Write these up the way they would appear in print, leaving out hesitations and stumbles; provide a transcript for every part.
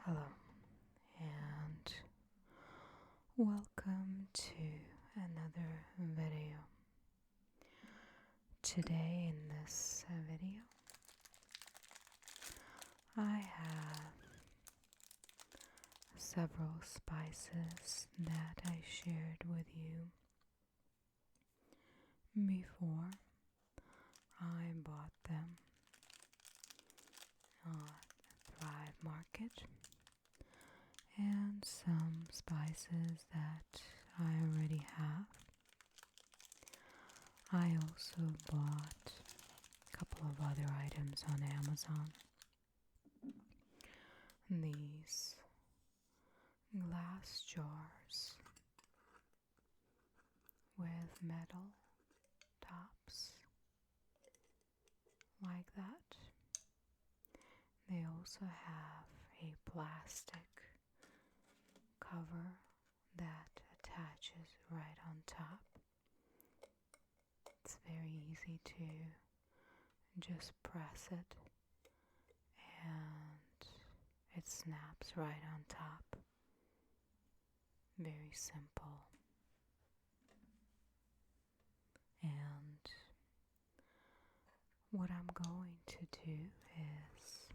Hello, and welcome to another video. Today, in this video, I have several spices that I shared with you before I bought them on Thrive Market, and some spices that I already have. I also bought a couple of other items on Amazon. These glass jars with metal tops like that. They also have a plastic cover that attaches right on top. It's very easy to just press it and it snaps right on top. Very simple. And what I'm going to do is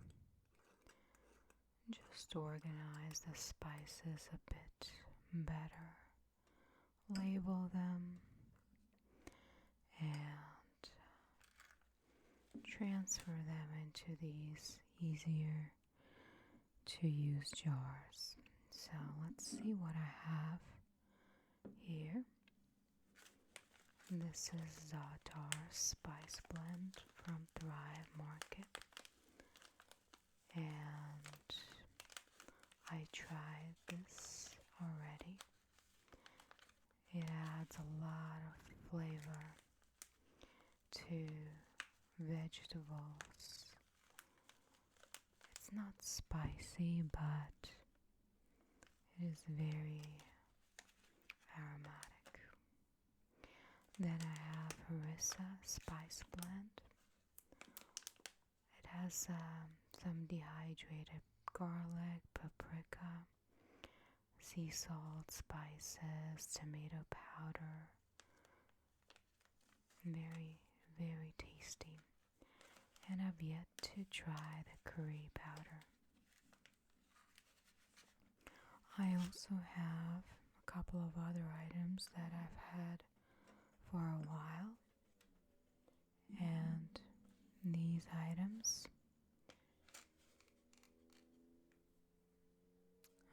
just organize the spices a bit better, label them, and transfer them into these easier to use jars. So let's see what I have here. This is Za'atar Spice Blend from Thrive Market, and I tried this already. It adds a lot of flavor to vegetables. It's not spicy, but it is very aromatic. Then I have Harissa Spice Blend. It has some dehydrated garlic, paprika, sea salt, spices, tomato powder. Very, very tasty. And I've yet to try the curry powder. I also have a couple of other items that I've had for a while, and these items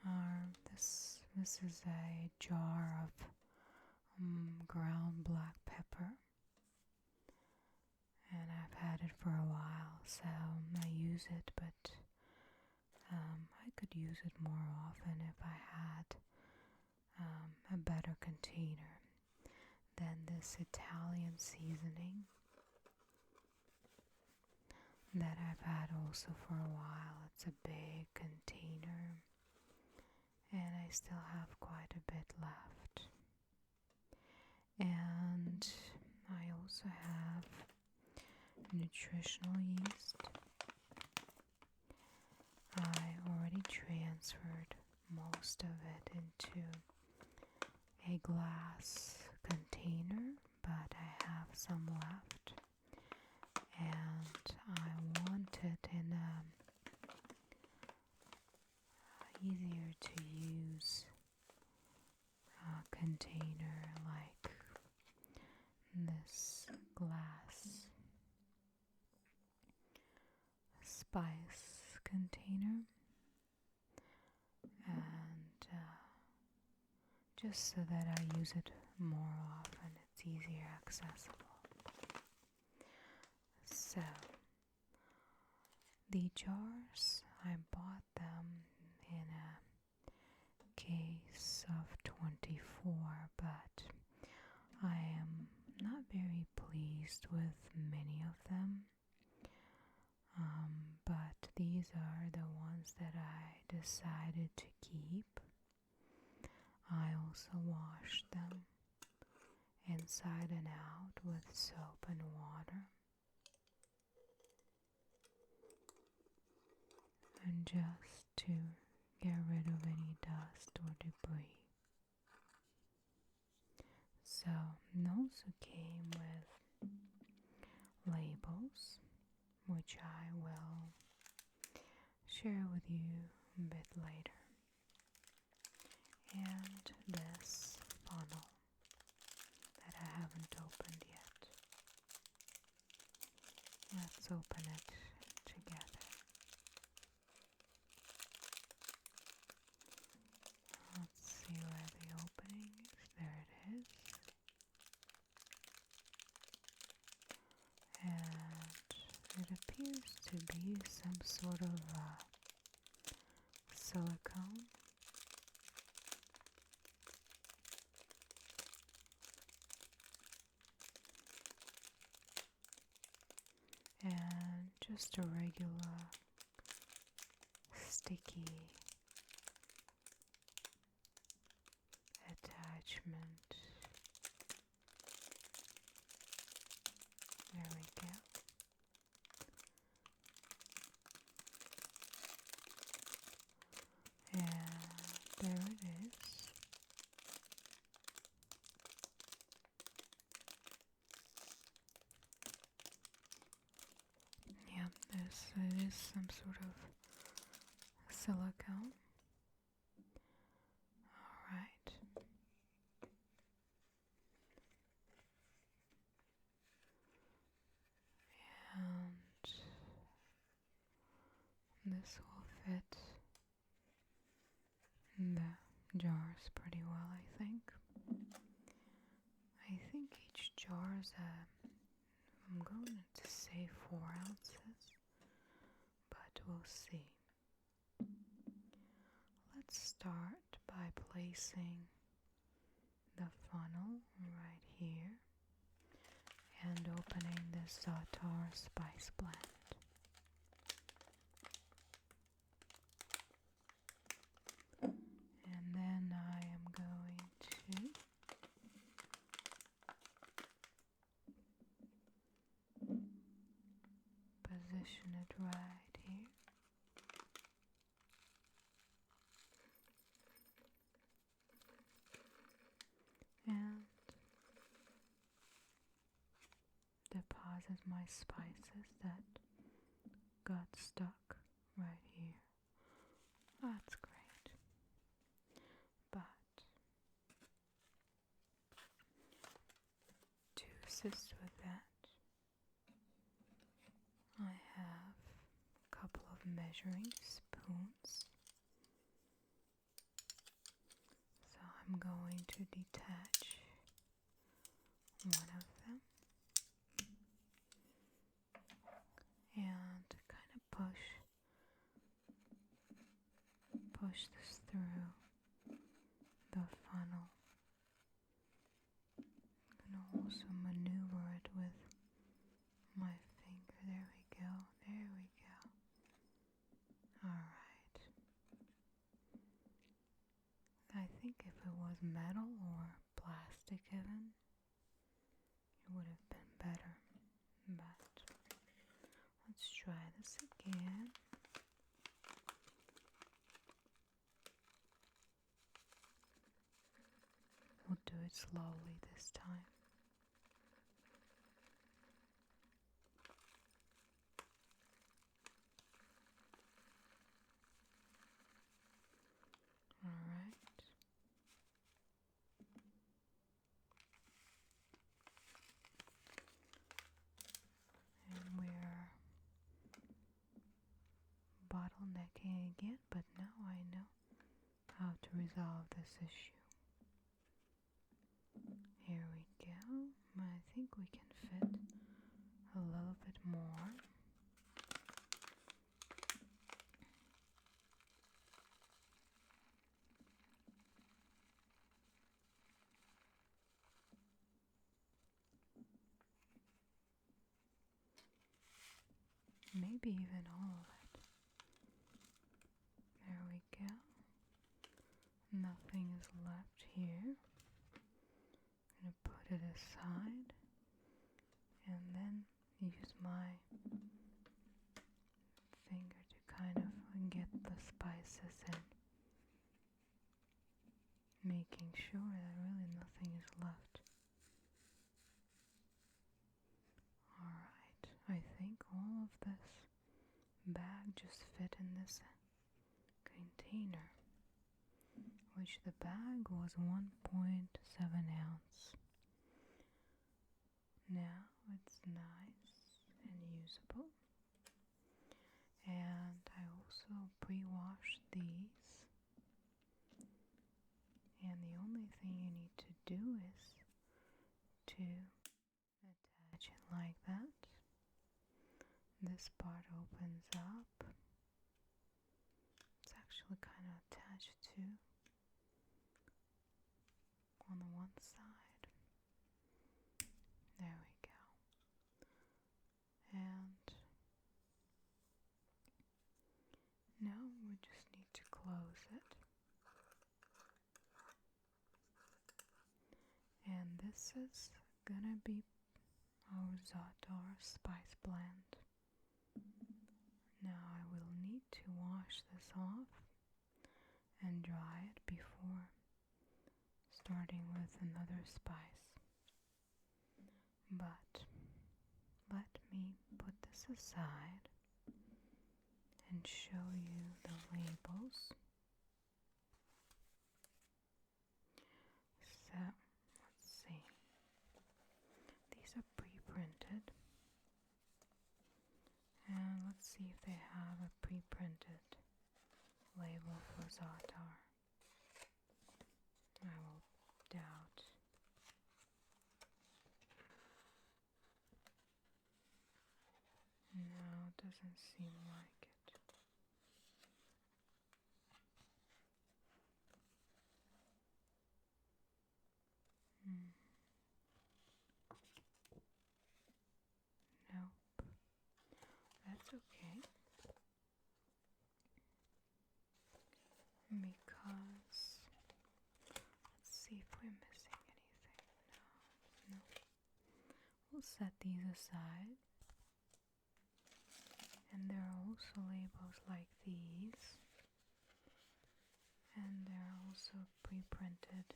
are this is a jar of ground black pepper, and I've had it for a while, so I use it, but I could use it more often if I had a better container than this Italian seasoning that I've had also for a while. It's a big container, and I still have quite a bit left. And I also have nutritional yeast. I already transferred most of it into a glass container, but I have some left, and I want it in a easier to use container like this glass spice container, and just so that I use it more often, it's easier accessible. So the jars, I bought them in a case of 24, but I am not very pleased with many of them. But these are the ones that I decided to keep. I also washed them inside and out with soap and water. And just to get rid of any dust or debris. So, it also came with labels, which I will share with you a bit later. And this funnel that I haven't opened yet. Let's open it together. Let's see where the opening is. There it is. And it appears to be some sort of silicone. And just a regular sticky attachment. There we go. And there it is. Yeah, this is some sort of silicone. Alright. And this will fit in the jars pretty well, I think. I think each jar is I'm going to say 4 ounces, but we'll see. Let's start by placing the funnel right here and opening the Za'atar Spice Blend. And then I am going to position it right here. And deposit my spices that got stuck right here. That's great. But to assist with that, I have a couple of measuring spoons. So I'm going to detach one of them and kind of push this through the funnel. I'm going to also maneuver it with my finger. There we go. There we go. Alright. I think if it was metal or plastic even, it would have been better. But let's try this again. We'll do it slowly this time. Alright. And we're bottlenecking again, but now I know how to resolve this issue. Here we go. I think we can fit a little bit more. Maybe even all of it. There we go. Nothing is left here. I'm going to put it aside and then use my finger to kind of get the spices in. making sure that really nothing is left. Alright, I think all of this bag just fit in this container, which the bag was 1.7 ounce. Now it's nice and usable. And I also pre-washed these. And the only thing you need to do is to attach it like that. This part opens up. It's actually kind of attached to on the one side. There we go. And now we just need to close it. And this is gonna be our Za'atar spice blend. Now I will need to wash this off and dry it before starting with another spice. But let me put this aside and show you the labels. So, let's see. These are pre-printed. And let's see if they have a pre-printed label for Za'atar. I will doubt. No, it doesn't seem like it. Nope. That's okay. Because let's see if we're missing anything. No. We'll set these aside. And there are also labels like these. And they're also pre-printed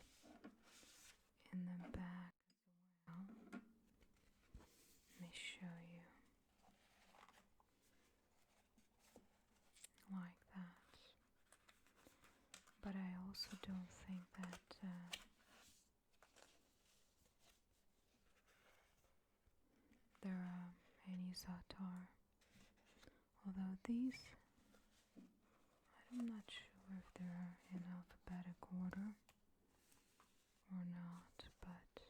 in the back as well. Let me show you. Like that. But I also don't think that there are any Za'atar. Although these, I'm not sure if they're in alphabetic order or not, but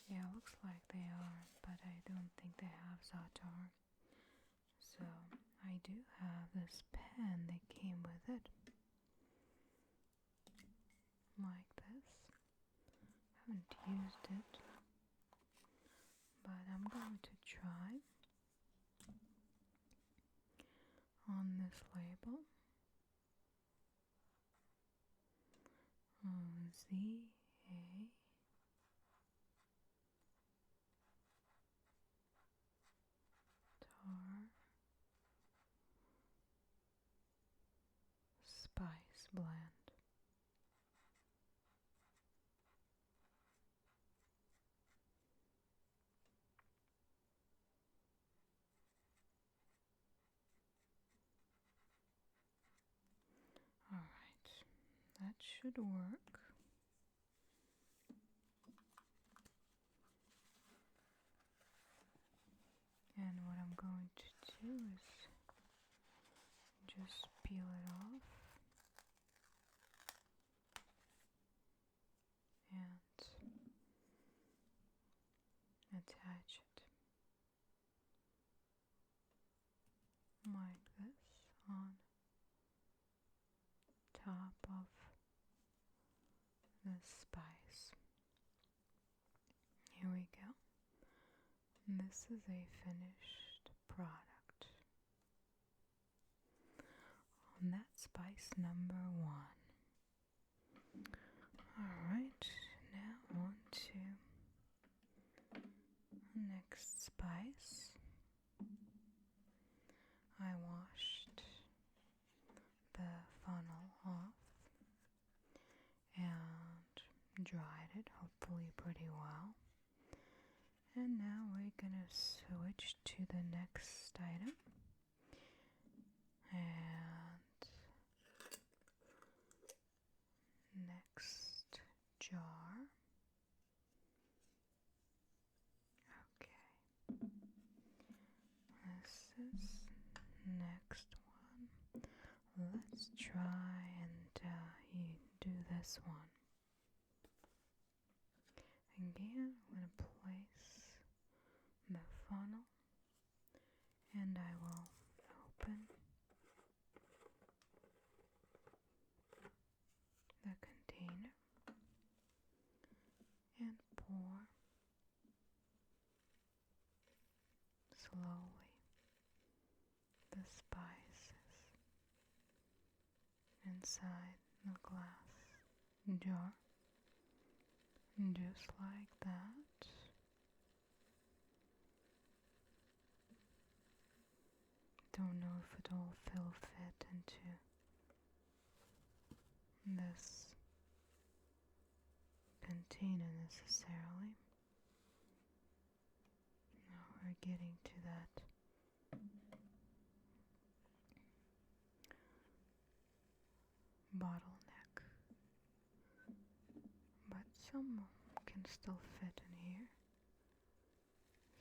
yeah, it looks like they are, but I don't think they have Za'atar. So I do have this pen that came with it, like this. Haven't used it, but I'm going to try on this label. Z-A Tar Spice Blend. Alright, that should work. And what I'm going to do is just peel it off and attach it like this on top of the spice. Here we go. This is a finished product. On that spice number 1. Alright, now on to the next spice. And now we're gonna switch to the next item. And next jar. Okay. This is next one. Let's try and you do this one. Again, I'm going to place the funnel and I will open the container and pour slowly the spices inside the glass jar, just like that. Don't know if it all will fit into this container necessarily. Now we're getting to that bottleneck, but some can still fit in here,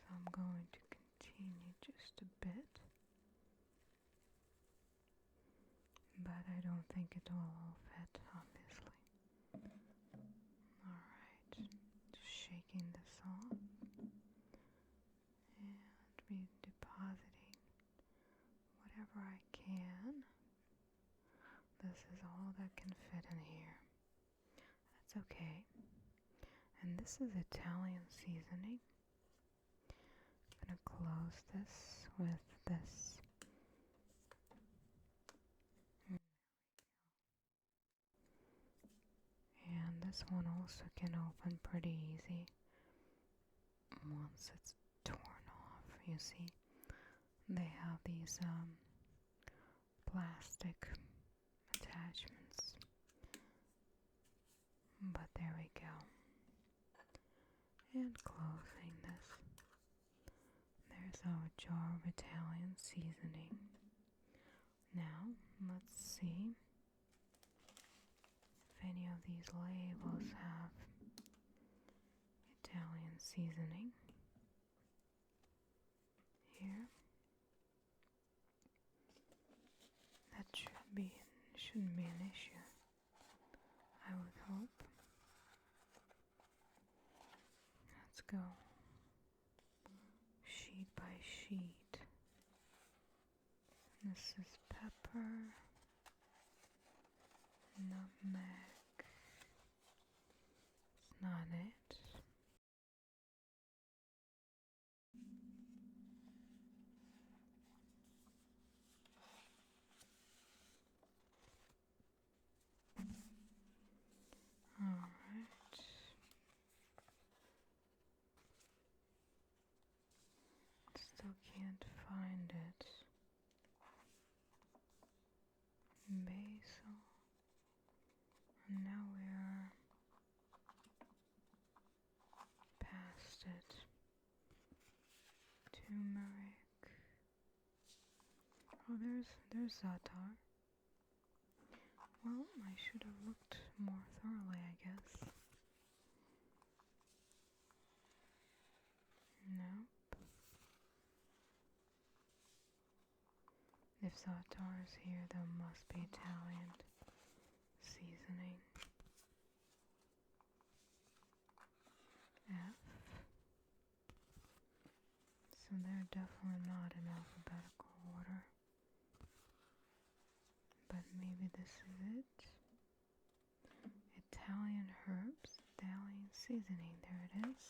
so I'm going to continue just a bit, but I don't think it will all fit, obviously. Alright, just shaking this off and be depositing whatever I can. This is all that can fit in here. That's okay. And this is Italian seasoning. I'm gonna close this with this. And this one also can open pretty easy once it's torn off. You see, they have these plastic attachments. But there we go. And closing this. There's our jar of Italian seasoning. Now, let's see if any of these labels have Italian seasoning. Here. That shouldn't be an issue, I would hope. Let's go sheet by sheet. This is pepper, nutmeg. It's not it. Alright. Still can't find it. Basil. And now we're past it. Turmeric. Oh, there's za'atar. Well, I should have looked more thoroughly, I guess. Nope. If za'atar is here, there must be Italian seasoning. F. So they're definitely not in alphabetical order. But maybe this is it. Italian herbs, Italian seasoning, there it is.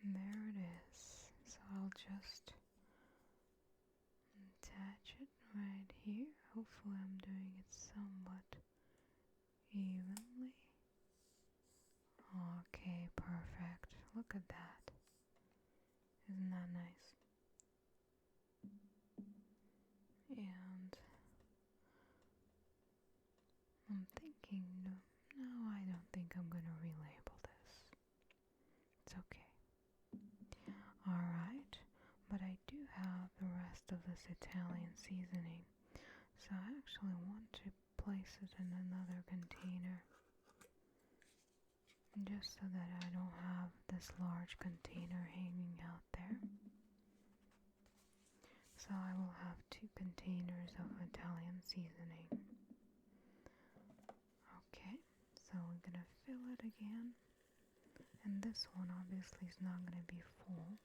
There it is. So I'll just attach it right here. Hopefully I'm doing it somewhat evenly. Okay, perfect. Look at that. Isn't that nice? And I'm thinking, no, I don't think I'm gonna of this Italian seasoning. So I actually want to place it in another container, just so that I don't have this large container hanging out there. So I will have 2 containers of Italian seasoning. Okay, so we're gonna fill it again. And this one obviously is not gonna be full.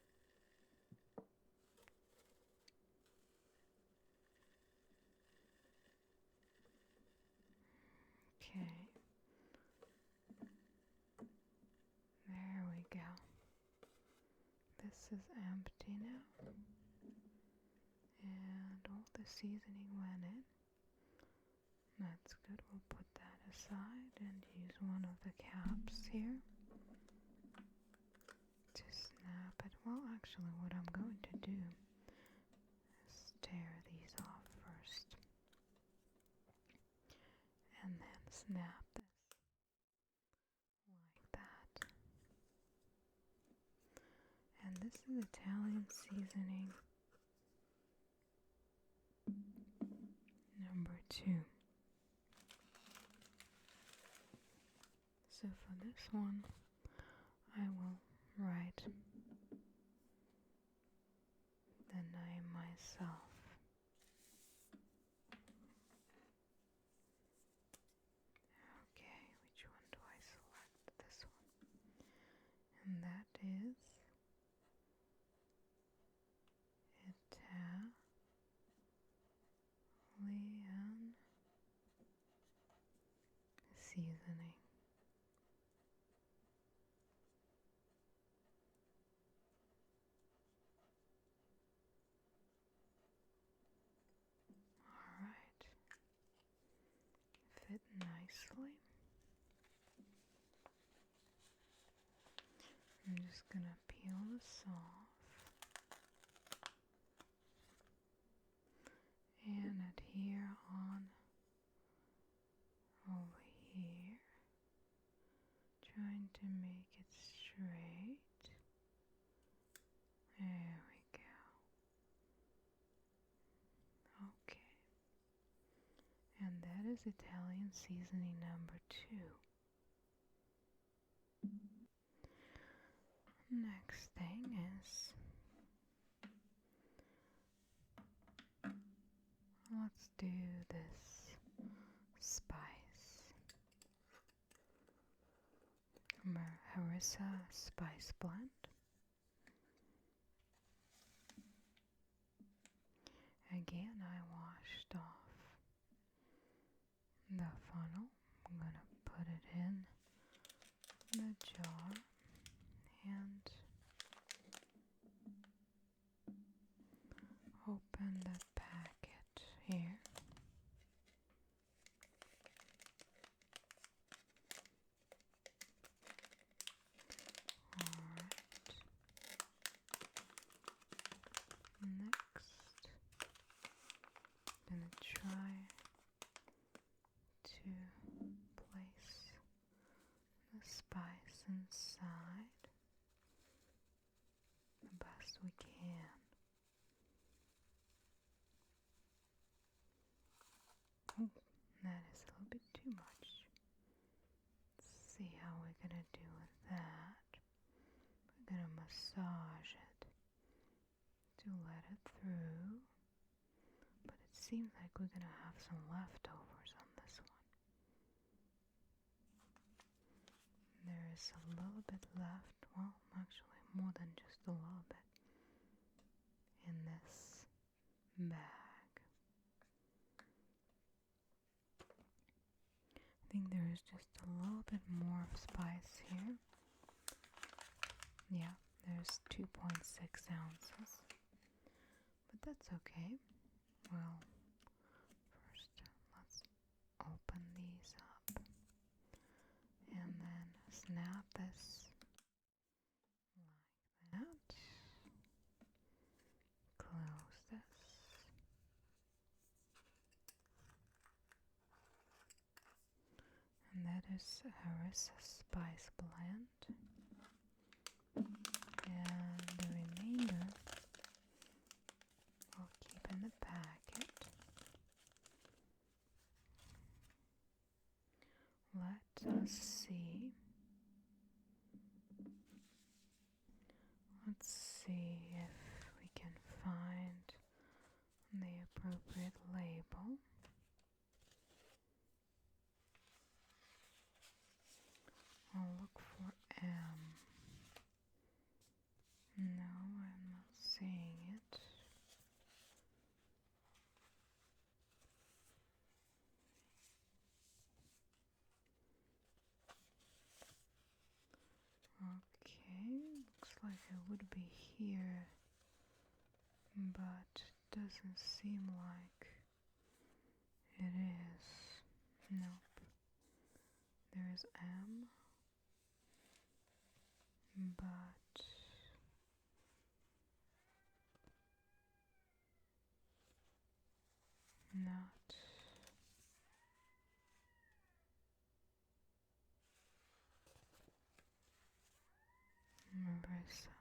Okay. There we go. This is empty now. And all the seasoning went in. That's good. We'll put that aside and use one of the caps here to snap it. Well, actually, what I'm going to do is tear these off first and then snap this like that. And this is Italian seasoning number 2. So for this one, I will write the name myself. Okay, which one do I select? This one. And that is Italian seasoning. Alright. Fit nicely. I'm just gonna peel this off and adhere on over here, trying to make it straight. There we go. Okay. And that is Italian seasoning number 2. Next thing is, let's do this spice. Harissa spice blend. Again, I washed off the funnel. I'm gonna put it in the jar and open the packet here. Alright. Next, I'm gonna try to place the spice inside the best we can. Oh, that is a little bit too much. Let's see how we're gonna do with that. We're gonna massage it to let it through, but it seems like we're gonna have some leftovers on this one. There is a little bit left, well, actually more than just a little bit, in this bag. I think there is just a little bit more of spice here. Yeah, there's 2.6 ounces, but that's okay. Well, first let's open these up and then snap this like that. Close this. And that is Harissa spice blend. And the remainder we'll keep Let's see if we can find the appropriate label. I'll look for M. No, I'm not seeing it. Okay, looks like it would be here, but doesn't seem like it is. Nope. There is M, but not Marissa.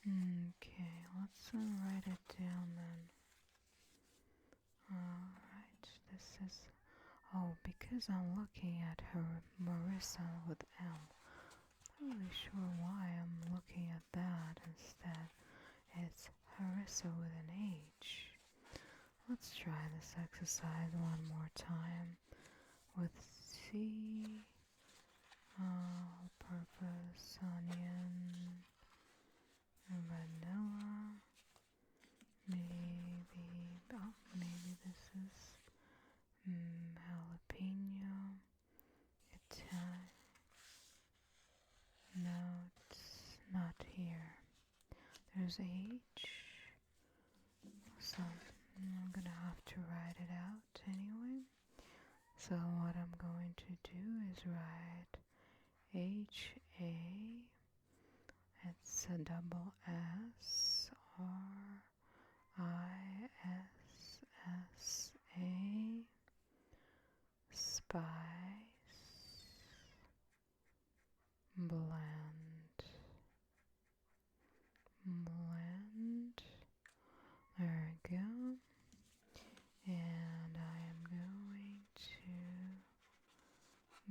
Okay, let's write it down then. Alright, this is... Oh, because I'm looking at her Marissa with M. I'm not really sure why I'm looking at that instead. It's Harissa with an H. Let's try this exercise one more time with C, all-purpose onion, vanilla, maybe this is jalapeno, Italian. No, it's not here. There's H, so I'm gonna have to write it out anyway. So what I'm going to do is write H-A, it's a double S, R-I-S-S-A, spice, blend, there we go. And I am going to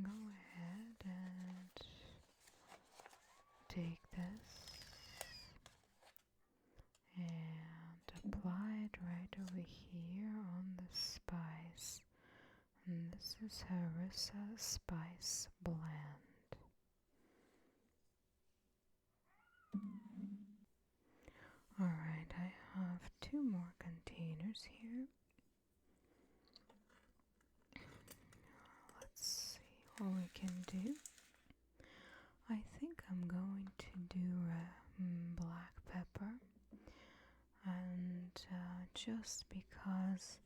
go ahead and take this and apply it right over here on the spice. And this is Harissa Spice Blend. Alright, I have 2 more containers here. Let's see what we can do. I think I'm going to do black pepper, and just because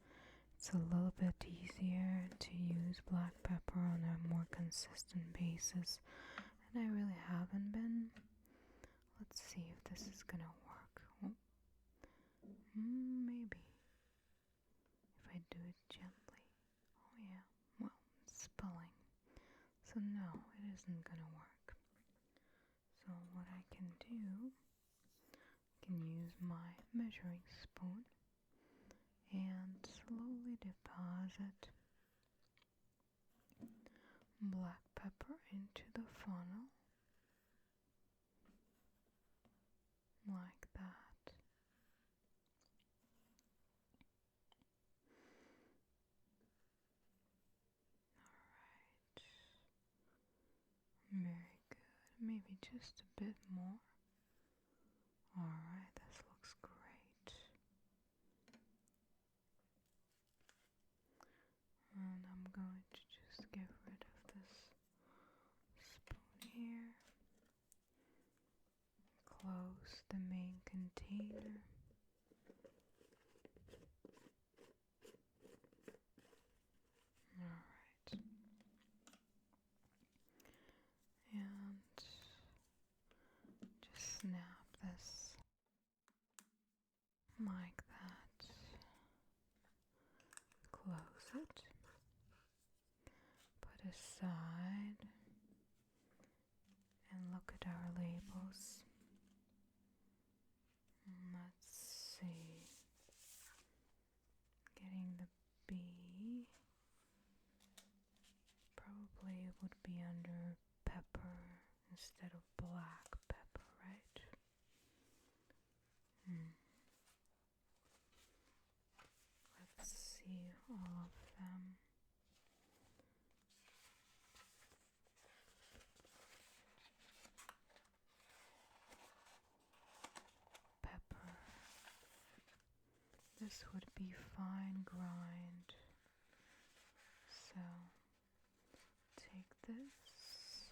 it's a little bit easier to use black pepper on a more consistent basis, and I really haven't been. Let's see if this is gonna work. Oh. Maybe if I do it gently. Oh yeah, well, it's spilling, so no, it isn't gonna work. So what I can do, I can use my measuring spoon and slowly deposit black pepper into the funnel like that. Alright, very good. Maybe just a bit more. Alright, this looks great. And I'm going to just get rid of this spoon here. Close the main container. Alright. And just snap this like that. Close it. Put aside. And look at our labels. Let's see. Getting the B see all of them. Pepper. This would be fine grind. So take this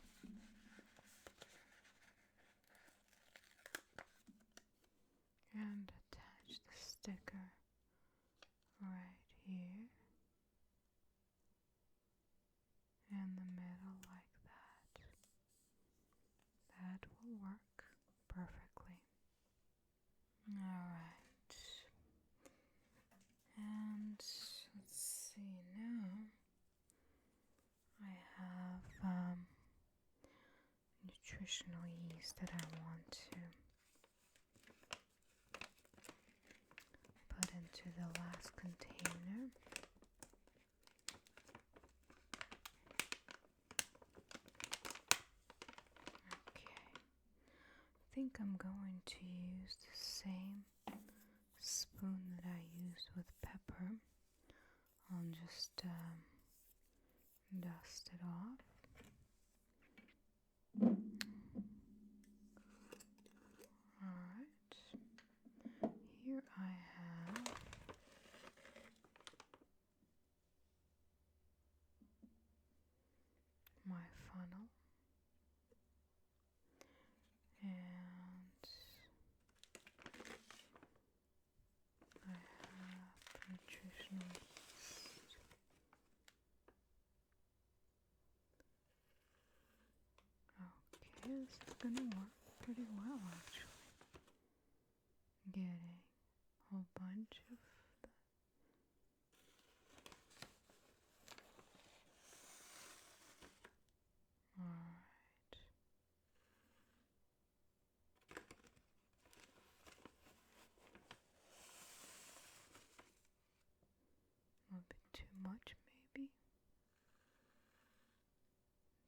and attach the sticker right here in the middle like that. That will work perfectly. Alright. And let's see now. I have nutritional yeast that I want to put into the last container. Okay, I think I'm going to use the same spoon that I used with pepper. I'll just dust it off. Alright, here I have my funnel, and I have nutritional yeast. Okay, this is gonna work pretty well actually. Getting a whole bunch of the Alright. A little bit too much maybe.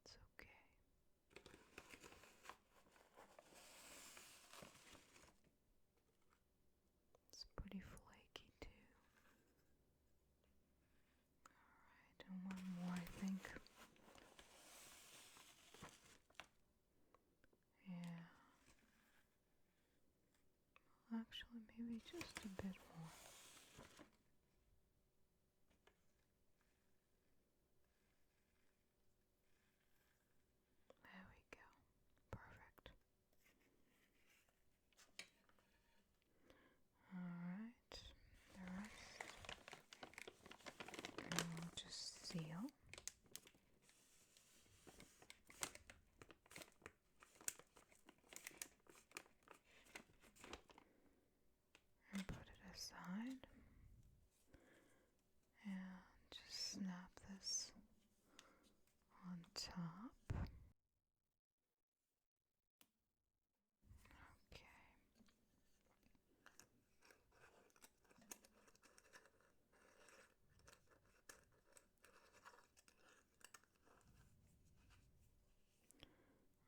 It's okay. It's pretty flaky too. Alright, and one more I think. Yeah. Actually, maybe just a bit more. There we go. Perfect. Alright, the rest I'll just seal. And put it aside. And just snap this on top. Okay.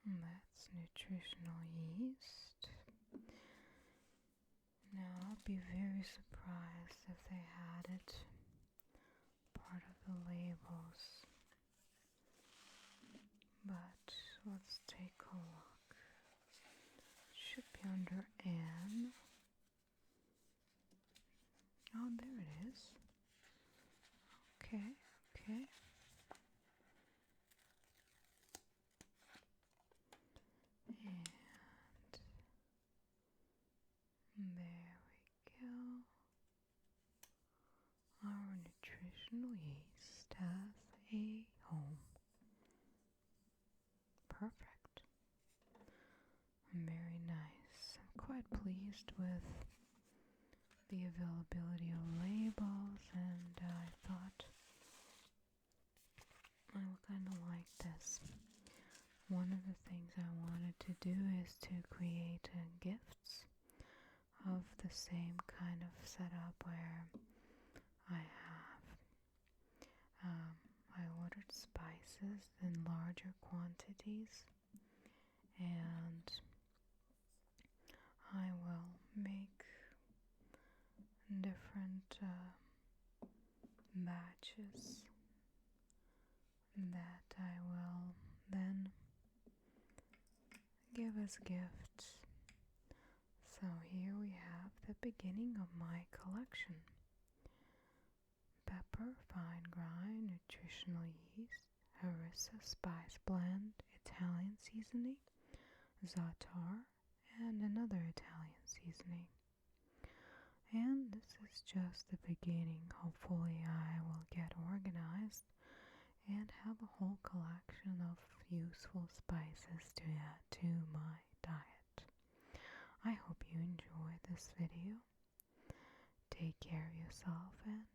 And that's nutritional yeast. Now I'll be very surprised if they had it part of the labels. But let's take a look. It should be under N. Oh, there it is. Okay, okay. And there we go. Our nutritional yeast has a home. Perfect. Very nice. I'm quite pleased with the availability of labels, and I thought I would kind of like this. One of the things I wanted to do is to create gifts of the same kind of setup where I ordered spices in larger quantities, and I will make different batches that I will then give as gifts. So here we have the beginning of my collection. Pepper, fine grind, nutritional yeast, harissa spice blend, Italian seasoning, za'atar, and another Italian seasoning. And this is just the beginning. Hopefully I will get organized and have a whole collection of useful spices to add to my diet. I hope you enjoyed this video. Take care of yourself and